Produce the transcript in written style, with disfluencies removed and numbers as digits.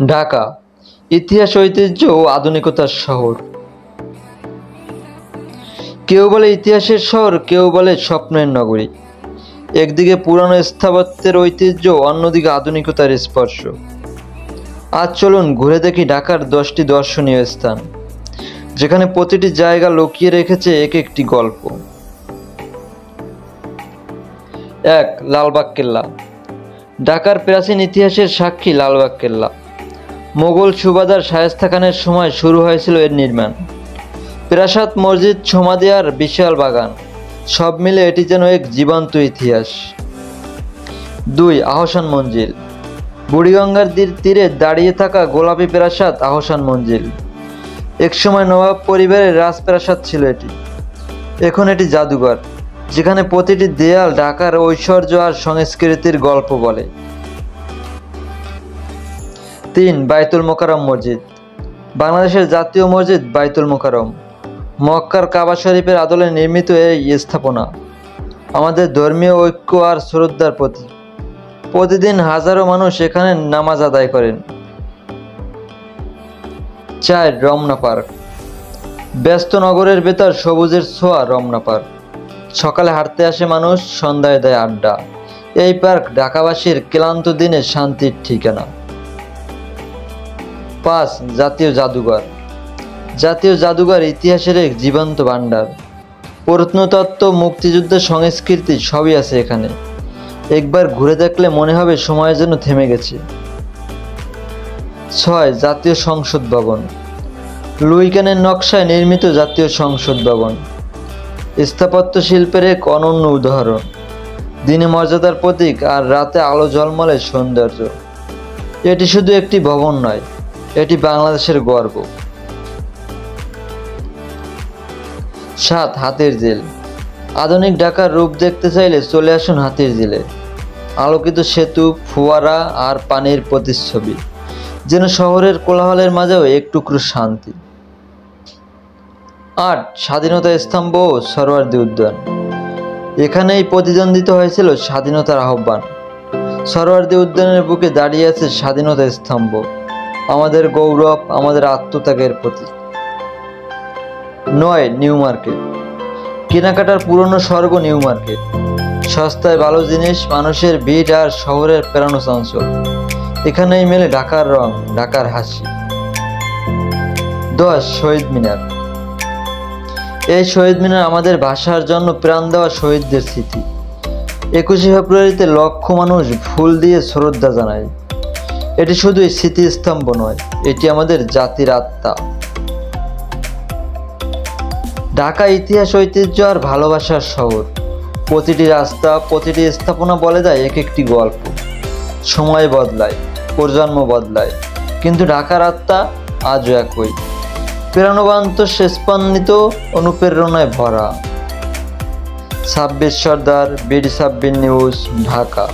ঢাকা ইতিহাস, ঐতিহ্য ও আধুনিকতার শহর। কেউ বলে ইতিহাসের শহর, কেউ বলে স্বপ্নের নগরী। একদিকে পুরানো স্থাপত্যের ঐতিহ্য, অন্যদিকে আধুনিকতার স্পর্শ। আজ চলুন ঘুরে দেখি ঢাকার 10টি দর্শনীয় স্থান, যেখানে প্রতিটি জায়গা লুকিয়ে রেখেছে এক একটি গল্প। 1. লালবাগ কেল্লা। ঢাকার প্রাচীন ইতিহাসের সাক্ষী লালবাগ কেল্লা। মোগল সুবাদার শায়েস্তা খানের সময় শুরু হয়েছিল এর নির্মাণ। প্রাসাদ, মসজিদ, সমাধি আর বিশাল বাগান, সব মিলে এটি যেন এক জীবন্ত ইতিহাস। 2. আহসান মঞ্জিল। বুড়িগঙ্গার তীরে দাঁড়িয়ে থাকা গোলাপি প্রাসাদ আহসান মঞ্জিল। একসময় নবাব পরিবারের রাজপ্রাসাদ ছিল এটি। এখন এটি জাদুঘর, যেখানে প্রতিটি দেয়াল ঢাকার ঐশ্বর্য আর সংস্কৃতির গল্প বলে। 3. বাইতুল মোকাররম মসজিদ। বাংলাদেশের জাতীয় মসজিদ বাইতুল মোকাররম, মক্কার কাবা শরীফের আদলে নির্মিত এই স্থাপনা আমাদের ধর্মীয় ঐক্য আর শ্রদ্ধার প্রতীক। প্রতিদিন হাজারো মানুষ এখানে নামাজ আদায় করেন। 4. রমনা পার্ক। ব্যস্ত নগরের ভেতর সবুজের ছোঁয়া রমনা পার্ক। সকালে হাঁটতে আসে মানুষ, সন্ধ্যায় দেয় আড্ডা। এই পার্ক ঢাকাবাসীর ক্লান্ত দিনে শান্তির ঠিকানা। 5. জাতীয় জাদুঘর। জাতীয় জাদুঘর ইতিহাসের এক জীবন্ত ভাণ্ডার। প্রত্নতত্ত্ব, মুক্তিযুদ্ধ, সংস্কৃতি সবই আছে এখানে। একবার ঘুরে দেখলে মনে হবে সময় যেন থেমে গেছে। 6. জাতীয় সংসদ ভবন। লুই কানের নকশায় নির্মিত জাতীয় সংসদ ভবন স্থাপত্য শিল্পের এক অনন্য উদাহরণ। দিনে মর্যাদার প্রতীক আর রাতে আলো ঝলমলে সৌন্দর্য। এটি শুধু একটি ভবন নয়, এটি বাংলাদেশের গর্ব। 7. হাতির ঝিল। আধুনিক ঢাকার রূপ দেখতে চাইলে চলে আসুন হাতির ঝিলে। আলোকিত সেতু, ফোয়ারা আর পানির প্রতিচ্ছবি যেন শহরের কোলাহলের মাঝেও এক টুকরো শান্তি। 8. স্বাধীনতা স্তম্ভ ও সরোয়ার্দী উদ্যান। এখানেই প্রতিদ্বন্দ্বিতা হয়েছিল স্বাধীনতার আহ্বান। সরোয়ার্দী উদ্যানের বুকে দাঁড়িয়ে আছে স্বাধীনতা স্তম্ভ, আমাদের গৌরব, আমাদের আত্মত্যাগের প্রতীক। 9. New market. কেনাকাটার পুরনো স্বর্গ নিউ মার্কেট। সস্তায় ভালো জিনিস, মানুষের ভিড় আর শহরের প্রাণ চঞ্চল। এখানেই মেলে ঢাকার রং, ঢাকার হাসি। 10. শহীদ মিনার। এই শহীদ মিনার আমাদের ভাষার জন্য প্রাণ দেওয়া শহীদদের স্মৃতি। 21শে ফেব্রুয়ারিতে লক্ষ মানুষ ফুল দিয়ে শ্রদ্ধা জানায়। এটি শুধুই স্মৃতিস্তম্ভ নয়, এটি আমাদের জাতির আত্মা। ঢাকা ইতিহাস, ঐতিহ্য আর ভালোবাসার শহর। প্রতিটি রাস্তা, প্রতিটি স্থাপনা বলে দেয় এক একটি গল্প। সময় বদলায়, প্রজন্ম বদলায়, কিন্তু ঢাকার আত্মা আজও একই, প্রাণবন্ত, স্পন্দিত, অনুপ্রেরণায় ভরা। 26 সর্দার, BD 26 নিউজ, ঢাকা।